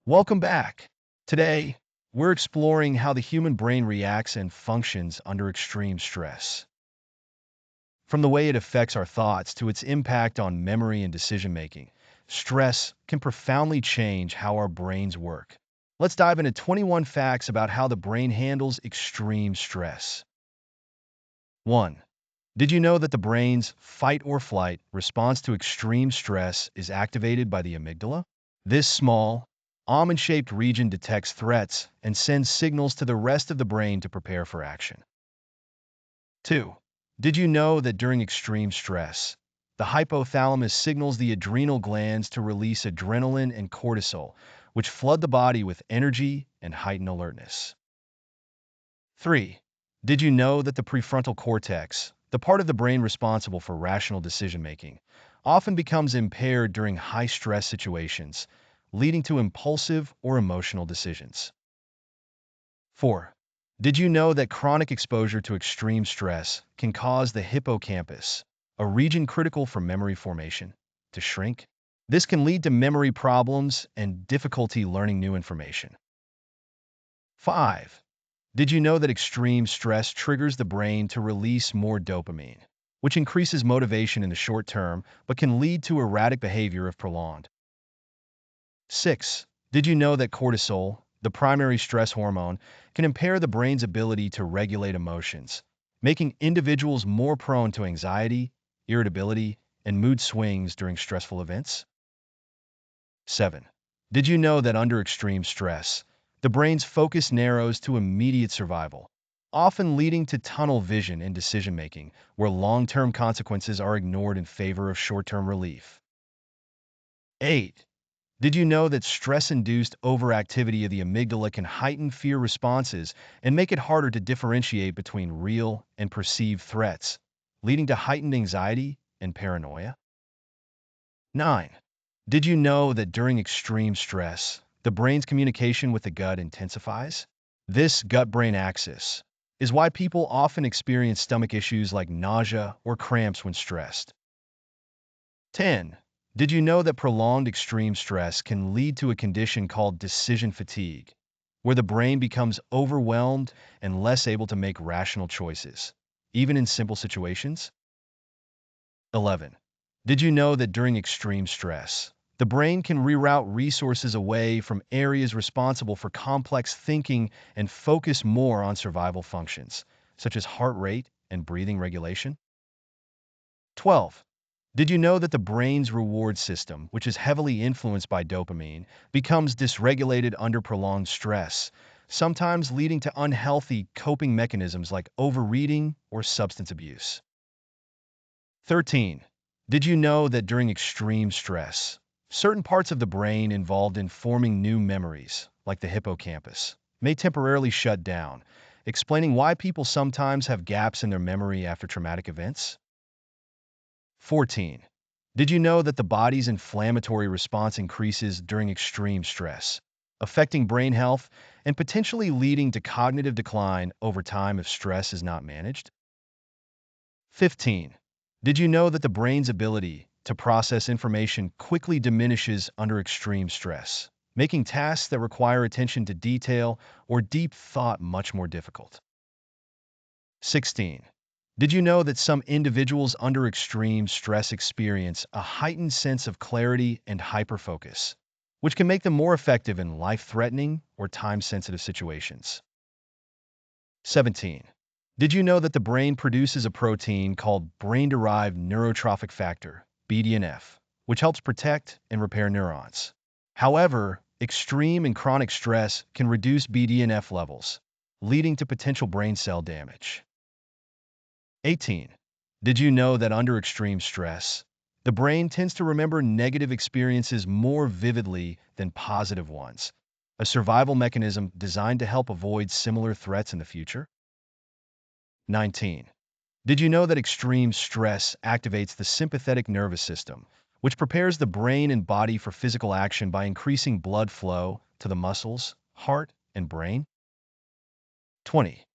Welcome back. Today, we're exploring how the human brain reacts and functions under extreme stress. From the way it affects our thoughts to its impact on memory and decision making, stress can profoundly change how our brains work. Let's dive into 21 facts about how the brain handles extreme stress. 1. Did you know that the brain's fight or flight response to extreme stress is activated by the amygdala? This small, almond-shaped region detects threats and sends signals to the rest of the brain to prepare for action. 2. Did you know that during extreme stress, the hypothalamus signals the adrenal glands to release adrenaline and cortisol, which flood the body with energy and heighten alertness? 3. Did you know that the prefrontal cortex, the part of the brain responsible for rational decision-making, often becomes impaired during high-stress situations, leading to impulsive or emotional decisions? 4. Did you know that chronic exposure to extreme stress can cause the hippocampus, a region critical for memory formation, to shrink? This can lead to memory problems and difficulty learning new information. 5. Did you know that extreme stress triggers the brain to release more dopamine, which increases motivation in the short term but can lead to erratic behavior if prolonged? 6. Did you know that cortisol, the primary stress hormone, can impair the brain's ability to regulate emotions, making individuals more prone to anxiety, irritability, and mood swings during stressful events? 7. Did you know that under extreme stress, the brain's focus narrows to immediate survival, often leading to tunnel vision in decision-making, where long-term consequences are ignored in favor of short-term relief? 8. Did you know that stress-induced overactivity of the amygdala can heighten fear responses and make it harder to differentiate between real and perceived threats, leading to heightened anxiety and paranoia? 9. Did you know that during extreme stress, the brain's communication with the gut intensifies? This gut-brain axis is why people often experience stomach issues like nausea or cramps when stressed. 10. Did you know that prolonged extreme stress can lead to a condition called decision fatigue, where the brain becomes overwhelmed and less able to make rational choices, even in simple situations? 11. Did you know that during extreme stress, the brain can reroute resources away from areas responsible for complex thinking and focus more on survival functions, such as heart rate and breathing regulation? 12. Did you know that the brain's reward system, which is heavily influenced by dopamine, becomes dysregulated under prolonged stress, sometimes leading to unhealthy coping mechanisms like overeating or substance abuse? 13. Did you know that during extreme stress, certain parts of the brain involved in forming new memories, like the hippocampus, may temporarily shut down, explaining why people sometimes have gaps in their memory after traumatic events? 14. Did you know that the body's inflammatory response increases during extreme stress, affecting brain health and potentially leading to cognitive decline over time if stress is not managed? 15. Did you know that the brain's ability to process information quickly diminishes under extreme stress, making tasks that require attention to detail or deep thought much more difficult? 16. Did you know that some individuals under extreme stress experience a heightened sense of clarity and hyperfocus, which can make them more effective in life-threatening or time-sensitive situations? 17. Did you know that the brain produces a protein called brain-derived neurotrophic factor, BDNF, which helps protect and repair neurons? However, extreme and chronic stress can reduce BDNF levels, leading to potential brain cell damage. 18. Did you know that under extreme stress, the brain tends to remember negative experiences more vividly than positive ones, a survival mechanism designed to help avoid similar threats in the future? 19. Did you know that extreme stress activates the sympathetic nervous system, which prepares the brain and body for physical action by increasing blood flow to the muscles, heart, and brain? 20.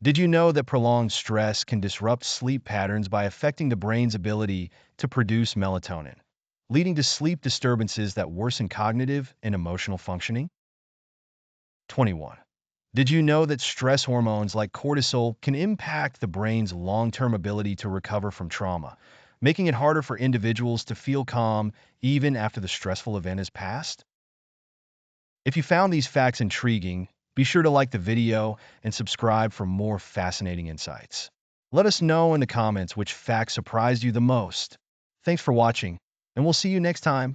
Did you know that prolonged stress can disrupt sleep patterns by affecting the brain's ability to produce melatonin, leading to sleep disturbances that worsen cognitive and emotional functioning? 21. Did you know that stress hormones like cortisol can impact the brain's long-term ability to recover from trauma, making it harder for individuals to feel calm even after the stressful event has passed? If you found these facts intriguing, be sure to like the video and subscribe for more fascinating insights. Let us know in the comments which fact surprised you the most. Thanks for watching, and we'll see you next time.